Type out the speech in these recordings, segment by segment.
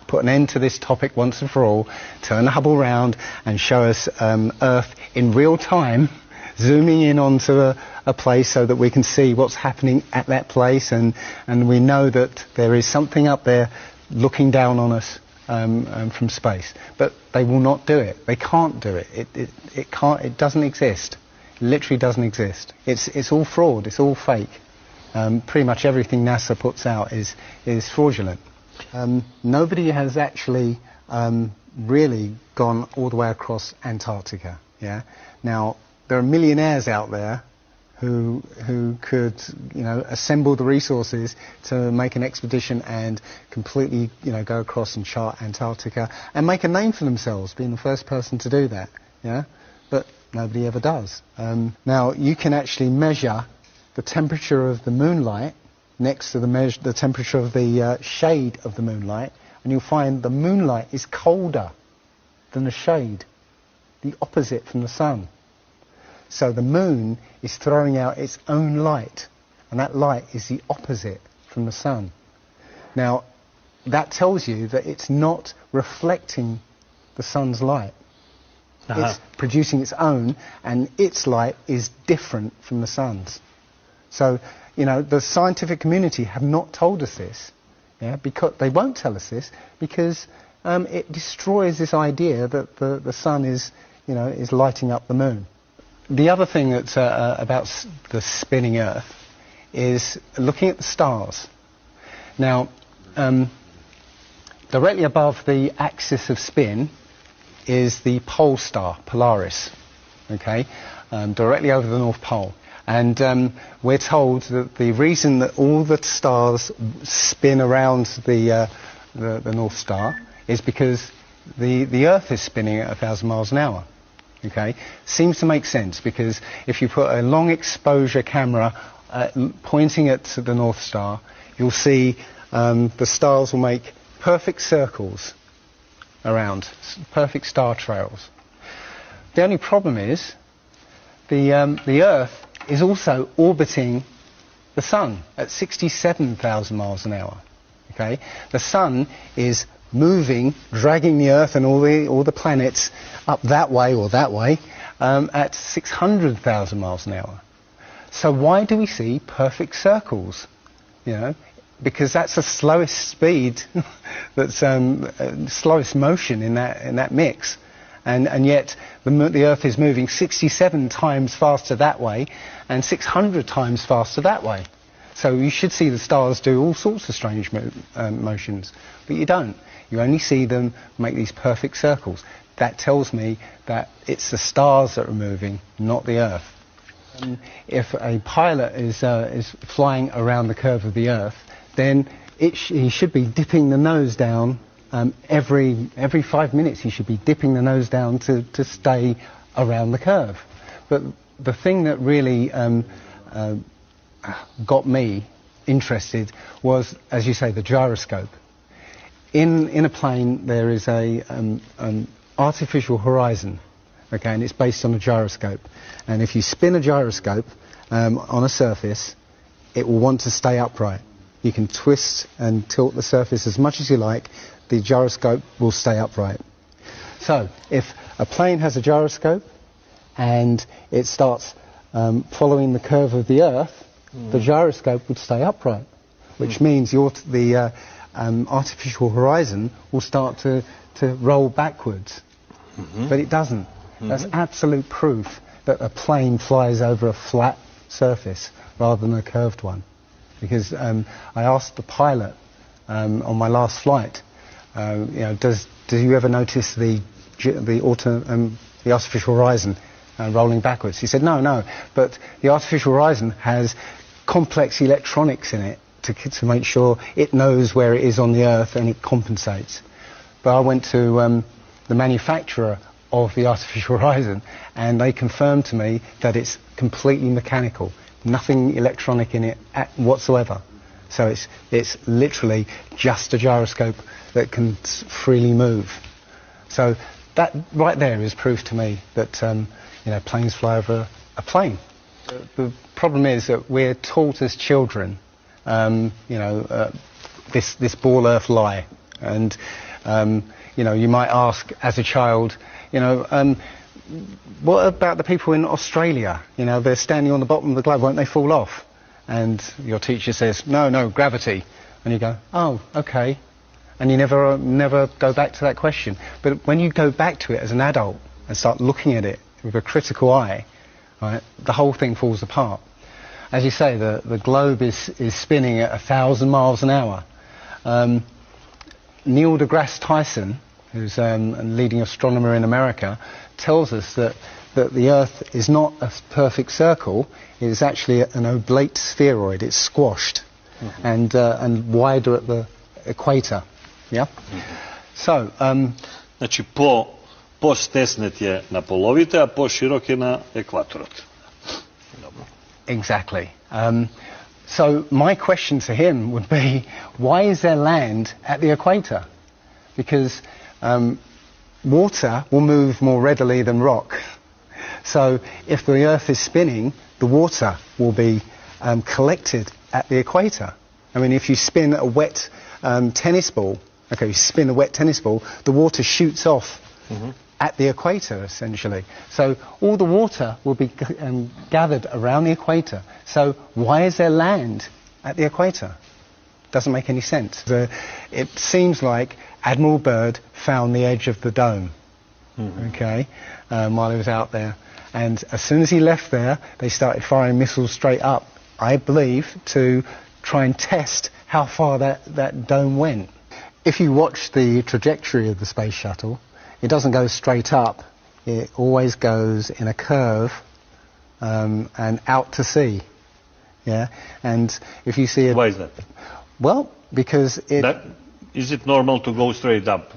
put an end to this topic once and for all, turn the Hubble round and show us Earth in real time, zooming in onto a place so that we can see what's happening at that place, and we know that there is something up there looking down on us from space. But they will not do it. They can't do it. It can't. It doesn't exist. It literally doesn't exist. It's all fraud. It's all fake. Pretty much everything NASA puts out is fraudulent. Nobody has actually really gone all the way across Antarctica. Yeah. Now there are millionaires out there who could assemble the resources to make an expedition and completely go across and chart Antarctica and make a name for themselves, being the first person to do that. Yeah. But nobody ever does. Now you can actually measure the temperature of the moonlight next to the temperature of the shade of the moonlight, and you'll find the moonlight is colder than the shade, the opposite from the sun. So the moon is throwing out its own light, and that light is the opposite from the sun. Now, that tells you that it's not reflecting the sun's light. It's producing its own, and its light is different from the sun's. So, the scientific community have not told us this, because they won't tell us this, because it destroys this idea that the sun is lighting up the moon. The other thing that's about the spinning Earth is looking at the stars. Now, directly above the axis of spin is the pole star, Polaris, directly over the North Pole. And we're told that the reason that all the stars spin around the North Star is because the Earth is spinning at 1,000 miles an hour. Seems to make sense, because if you put a long exposure camera pointing at the North Star, you'll see the stars will make perfect circles around, perfect star trails. The only problem is the Earth is also orbiting the sun at 67,000 miles an hour. The sun is moving, dragging the Earth and all the planets up that way or that way at 600,000 miles an hour. So why do we see perfect circles? Because that's the slowest speed, that's slowest motion in that mix. And yet the Earth is moving 67 times faster that way and 600 times faster that way. So you should see the stars do all sorts of strange motions, but you don't. You only see them make these perfect circles. That tells me that it's the stars that are moving, not the Earth. If a pilot is flying around the curve of the Earth, then he should be dipping the nose down. Every 5 minutes he should be dipping the nose down to stay around the curve. But the thing that really got me interested was, as you say, the gyroscope. In a plane there is an artificial horizon, and it's based on a gyroscope. And if you spin a gyroscope on a surface, it will want to stay upright. You can twist and tilt the surface as much as you like. The gyroscope will stay upright. So if a plane has a gyroscope and it starts following the curve of the Earth, the gyroscope would stay upright, which means the artificial horizon will start to roll backwards. But it doesn't. That's absolute proof that a plane flies over a flat surface rather than a curved one. Because I asked the pilot on my last flight, do you ever notice the artificial horizon rolling backwards? He said, no, but the artificial horizon has complex electronics in it to make sure it knows where it is on the Earth and it compensates. But I went to the manufacturer of the artificial horizon, and they confirmed to me that it's completely mechanical, nothing electronic in it whatsoever. So it's literally just a gyroscope that can freely move. So that right there is proof to me that planes fly over a plane. The problem is that we're taught as children, this ball Earth lie, And, you know, you might ask as a child, you know, what about the people in Australia? You know, they're standing on the bottom of the globe, won't they fall off? And your teacher says, no, gravity. And you go, oh, okay. And you never go back to that question. But when you go back to it as an adult and start looking at it with a critical eye, right, the whole thing falls apart. As you say, the globe is spinning at 1,000 miles an hour. Neil deGrasse Tyson, who's a leading astronomer in America, tells us that the Earth is not a perfect circle, it is actually an oblate spheroid, it's squashed, and wider at the equator. Yeah? So, Znači, po-stesnet je na polovite, a po-širok je na ekvatorot. Exactly. So my question to him would be, why is there land at the equator? Because water will move more readily than rock. So if the Earth is spinning, the water will be collected at the equator. I mean, if you spin a wet tennis ball, okay, you spin a wet tennis ball, the water shoots off at the equator, essentially. So all the water will be gathered around the equator. So why is there land at the equator? Doesn't make any sense. It seems like Admiral Byrd found the edge of the dome, okay, while he was out there. And as soon as he left there, they started firing missiles straight up, I believe, to try and test how far that dome went. If you watch the trajectory of the space shuttle, it doesn't go straight up. It always goes in a curve and out to sea. Yeah, and if you see it... Why is that? Well, because is it normal to go straight up?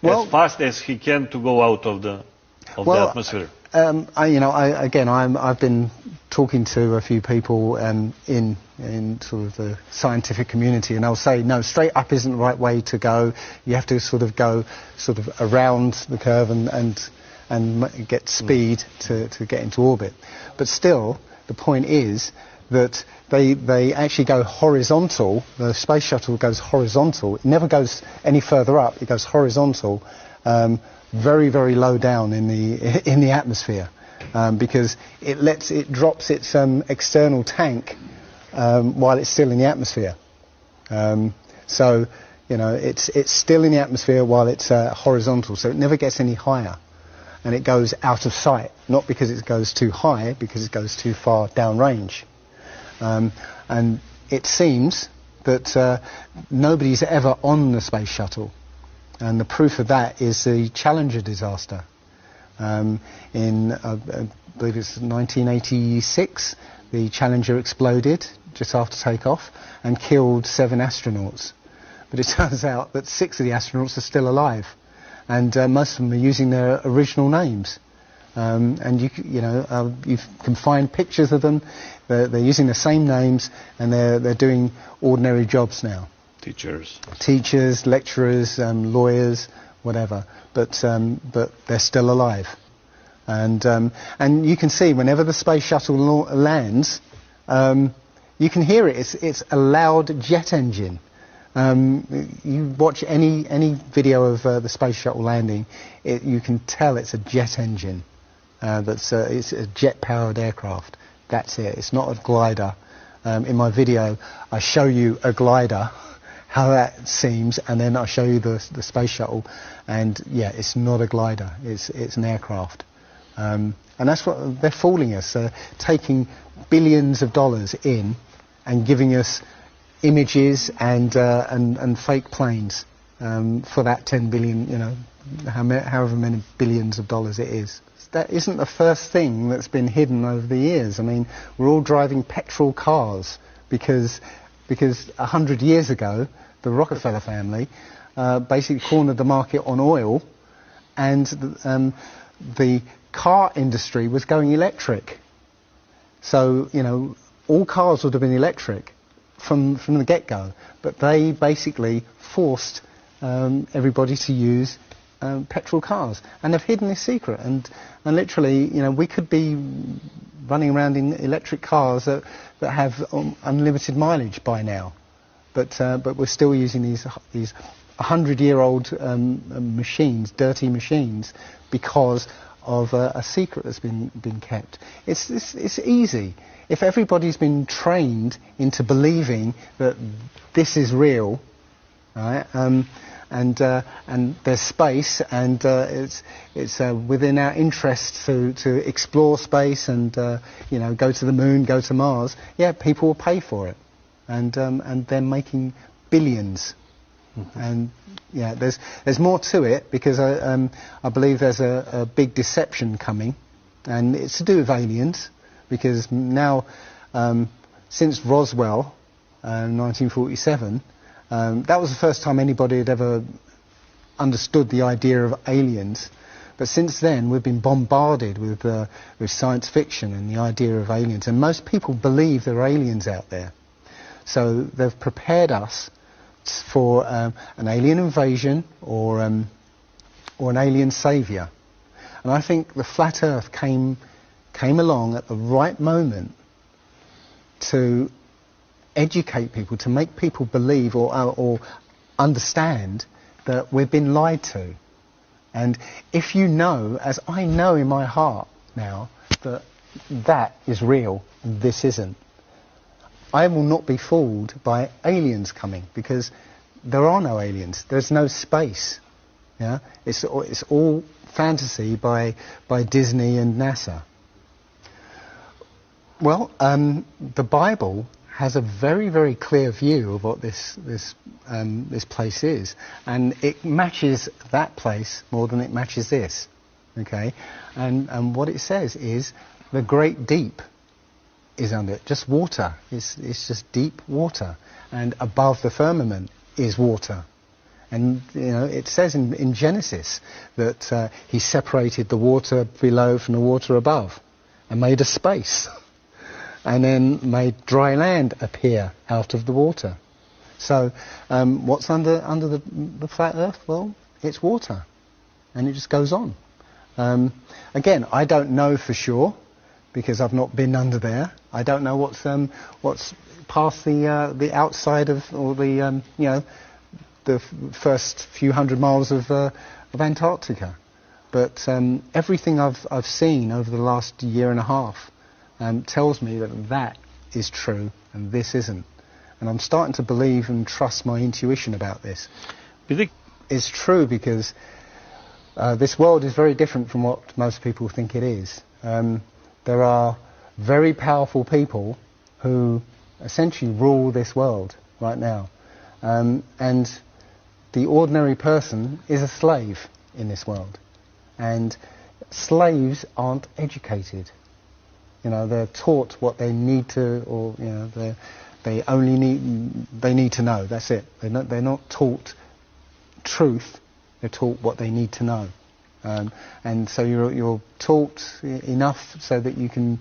As fast as he can to go out of the atmosphere? I've been talking to a few people in sort of the scientific community, and they'll say, no, straight up isn't the right way to go. You have to sort of go sort of around the curve and get speed to get into orbit. But still, the point is that they actually go horizontal. The space shuttle goes horizontal. It never goes any further up. It goes horizontal, very, very low down in the atmosphere, because it drops its external tank while it's still in the atmosphere. So, you know, it's still in the atmosphere while it's horizontal, so it never gets any higher. And it goes out of sight, not because it goes too high, because it goes too far downrange. And it seems that nobody's ever on the space shuttle. And the proof of that is the Challenger disaster. In, I believe it's 1986, the Challenger exploded just after takeoff and killed 7 astronauts. But it turns out that 6 of the astronauts are still alive. And most of them are using their original names. And you can find pictures of them. They're using the same names, and they're doing ordinary jobs now. Teachers, lecturers, lawyers, whatever. But they're still alive. And you can see whenever the space shuttle lands, you can hear it. It's a loud jet engine. You watch any video of the space shuttle landing, you can tell it's a jet engine. It's a jet-powered aircraft. That's it. It's not a glider. In my video, I show you a glider, how that seems, and then I show you the space shuttle, and yeah, it's not a glider. It's an aircraft, and that's what they're fooling us. Taking billions of dollars in and giving us images and fake planes for that 10 billion, you know, however many billions of dollars it is. That isn't the first thing that's been hidden over the years. I mean, we're all driving petrol cars because 100 years ago, the Rockefeller family basically cornered the market on oil, and the car industry was going electric. So, you know, all cars would have been electric from the get-go, but they basically forced everybody to use petrol cars, and they've hidden this secret, and literally, you know, we could be running around in electric cars that have unlimited mileage by now, but we're still using these 100-year-old machines, dirty machines, because of a secret that's been kept. It's easy. If everybody's been trained into believing that this is real, right, and there's space, and it's within our interest to explore space and go to the moon, go to Mars. Yeah, people will pay for it, and they're making billions. Mm-hmm. And yeah, there's more to it, because I believe there's a big deception coming, and it's to do with aliens, because now since Roswell, 1947. That was the first time anybody had ever understood the idea of aliens. But since then, we've been bombarded with science fiction and the idea of aliens. And most people believe there are aliens out there. So they've prepared us for an alien invasion or an alien saviour. And I think the flat Earth came along at the right moment to educate people, to make people believe or understand that we've been lied to. And if you know, as I know in my heart now, that is real and this isn't, I will not be fooled by aliens coming, because there are no aliens. There's no space. Yeah, it's all fantasy by Disney and NASA. Well, the Bible has a very, very clear view of what this place is, and it matches that place more than it matches this. Okay, and what it says is the great deep is under it, just water. It's just deep water, and above the firmament is water. And it says in Genesis that he separated the water below from the water above, and made a space. And then made dry land appear out of the water. So what's under the flat Earth? Well, it's water, and it just goes on. Again, I don't know for sure, because I've not been under there. I don't know what's past the outside of, or the first few hundred miles of Antarctica. But everything I've seen over the last year and a half tells me that is true and this isn't. And I'm starting to believe and trust my intuition about this. It's true, because this world is very different from what most people think it is. There are very powerful people who essentially rule this world right now. And the ordinary person is a slave in this world. And slaves aren't educated. They're taught what they need to, or they need to know. That's it. They're not taught truth. They're taught what they need to know, and so you're taught enough so that you can,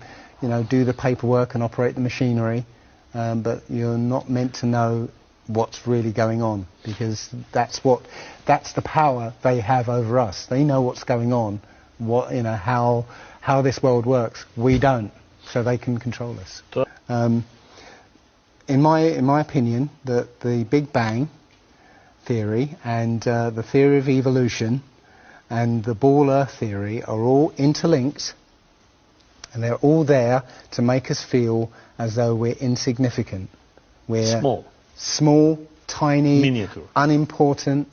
do the paperwork and operate the machinery, but you're not meant to know what's really going on, because that's the power they have over us. They know what's going on, how this world works. We don't, so they can control us. In my opinion, the Big Bang theory and the theory of evolution and the ball Earth theory are all interlinked, and they're all there to make us feel as though we're insignificant. We're small, tiny, miniature, unimportant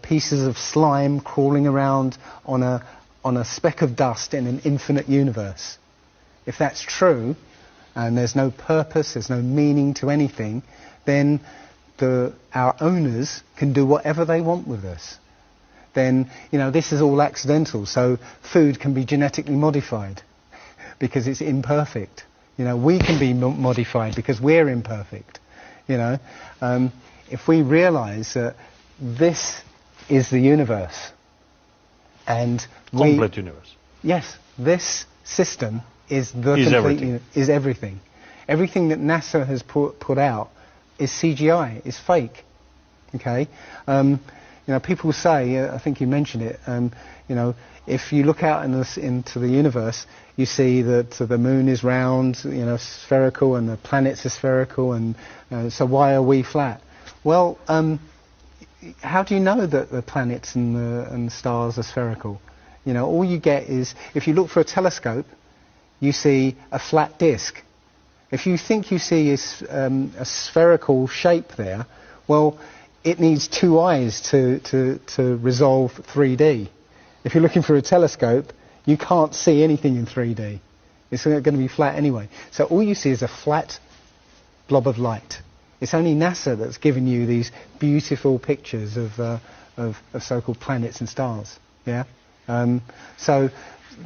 pieces of slime crawling around on a speck of dust in an infinite universe. If that's true, and there's no purpose, there's no meaning to anything, then our owners can do whatever they want with us. Then, this is all accidental, so food can be genetically modified because it's imperfect. We can be modified because we're imperfect. If we realise that this is the universe, and complete universe. Yes, this system is everything. Is everything. Everything that NASA has put out is CGI, is fake. Okay, people say, I think you mentioned it. If you look out into the universe, you see that the moon is round, spherical, and the planets are spherical, and so why are we flat? Well, how do you know that the planets and the stars are spherical? You know, all you get is, if you look for a telescope, you see a flat disk. If you think you see a spherical shape there, well, it needs two eyes to resolve 3D. If you're looking for a telescope, you can't see anything in 3D. It's going to be flat anyway. So all you see is a flat blob of light. It's only NASA that's given you these beautiful pictures of so-called planets and stars. Yeah. So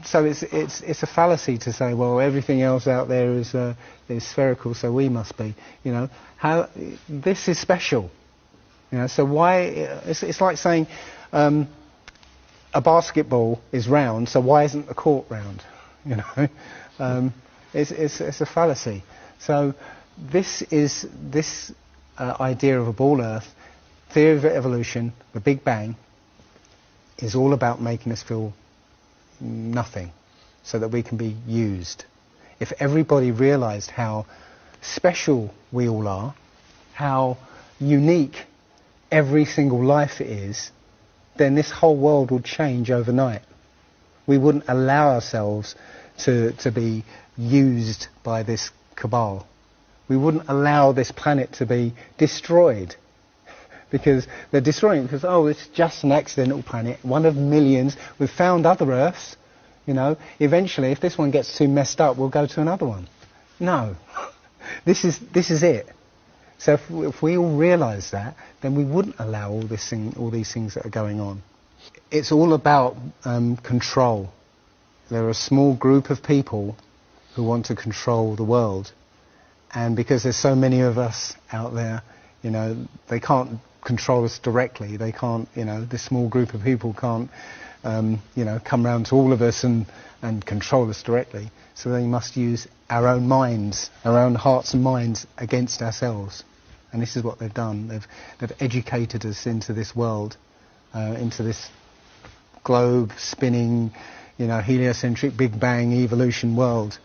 it's a fallacy to say, well, everything else out there is spherical, so we must be. You know, how this is special. You know, so why? It's like saying a basketball is round, so why isn't the court round? You know, it's a fallacy. So this idea of a ball Earth, theory of evolution, the Big Bang, is all about making us feel nothing, so that we can be used. If everybody realised how special we all are, how unique every single life is, then this whole world would change overnight. We wouldn't allow ourselves to be used by this cabal. We wouldn't allow this planet to be destroyed. Because they're destroying it because, oh, it's just an accidental planet, one of millions. We've found other Earths, you know. Eventually, if this one gets too messed up, we'll go to another one. No. This is it. So if we all realise that, then we wouldn't allow all these things that are going on. It's all about control. There are a small group of people who want to control the world. And because there's so many of us out there, you know, they can't control us directly. They can't, you know, this small group of people can't, you know, come round to all of us and control us directly. So they must use our own minds, our own hearts and minds against ourselves. And this is what they've done. They've educated us into this world, into this globe spinning, you know, heliocentric Big Bang evolution world,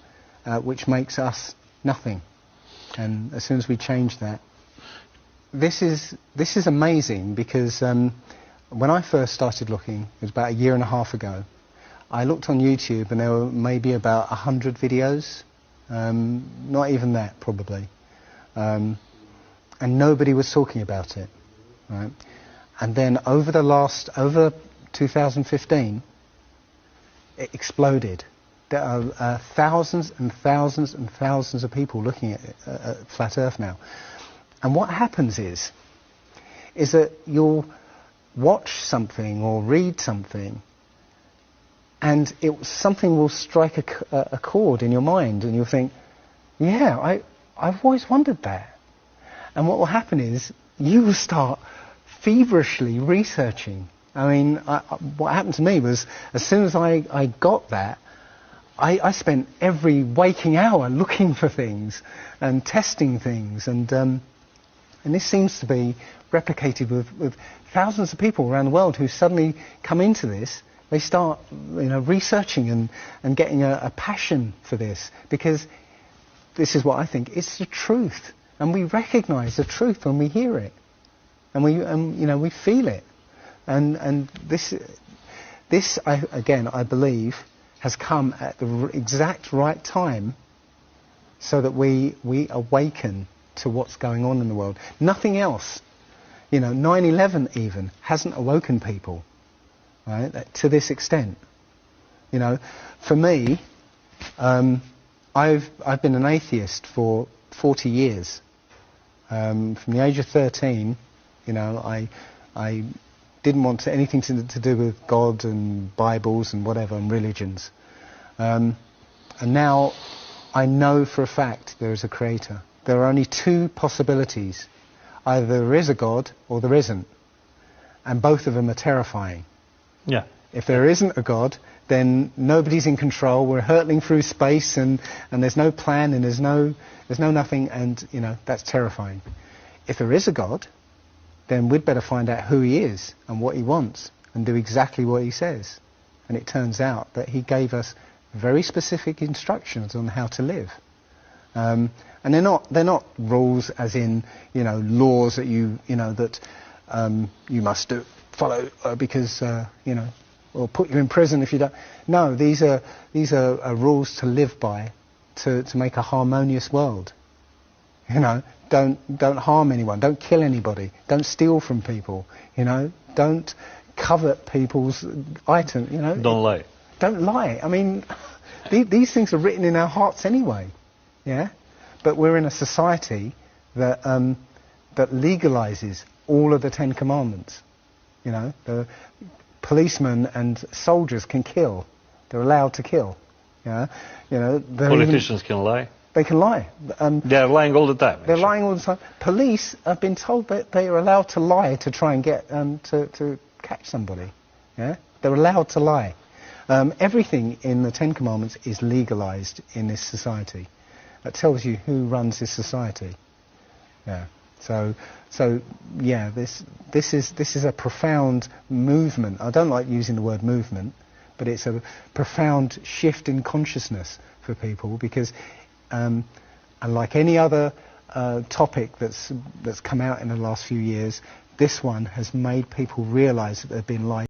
which makes us nothing. And as soon as we change that, this is amazing, because when I first started looking, it was about 1.5 years ago, I looked on YouTube and there were maybe about 100 videos, not even that probably, and nobody was talking about it, right? And then over 2015, it exploded. There are thousands and thousands and thousands of people looking at Flat Earth now. And what happens is that you'll watch something or read something, and something will strike a chord in your mind, and you'll think, yeah, I've always wondered that. And what will happen is you will start feverishly researching. I mean, what happened to me was, as soon as I got that, I spent every waking hour looking for things and testing things, and this seems to be replicated with thousands of people around the world who suddenly come into this. They start, you know, researching and getting a passion for this, because this is what I think, it's the truth, and we recognise the truth when we hear it, and we feel it, and this I believe has come at the exact right time, so that we awaken to what's going on in the world. Nothing else, you know, 9/11 even hasn't awoken people, right, to this extent. You know, for me, I've been an atheist for 40 years. From the age of 13, you know, I didn't want anything to do with God and Bibles and whatever and religions. And now I know for a fact there is a creator. There are only two possibilities. Either there is a God or there isn't. And both of them are terrifying. Yeah. If there isn't a God, then nobody's in control. We're hurtling through space, and there's no plan, and there's no nothing, and you know, that's terrifying. If there is a God, then we'd better find out who he is and what he wants and do exactly what he says. And it turns out that he gave us very specific instructions on how to live. And they're not rules as in, you know, laws that that you must follow because or put you in prison if you don't. No, these are rules to live by, to make a harmonious world. Don't harm anyone, don't kill anybody, don't steal from people, don't covet people's items, Don't lie. Don't lie. I mean, these things are written in our hearts anyway, yeah? But we're in a society that that legalizes all of the 10 Commandments. The policemen and soldiers can kill. They're allowed to kill. Yeah? Politicians can lie. They can lie. They're lying all the time. They're lying all the time. Police have been told that they are allowed to lie to try and get to catch somebody. Yeah, they're allowed to lie. Everything in the 10 Commandments is legalized in this society. That tells you who runs this society. Yeah. So yeah, this is a profound movement. I don't like using the word movement, but it's a profound shift in consciousness for people because. And like any other topic that's come out in the last few years, this one has made people realise that they've been lied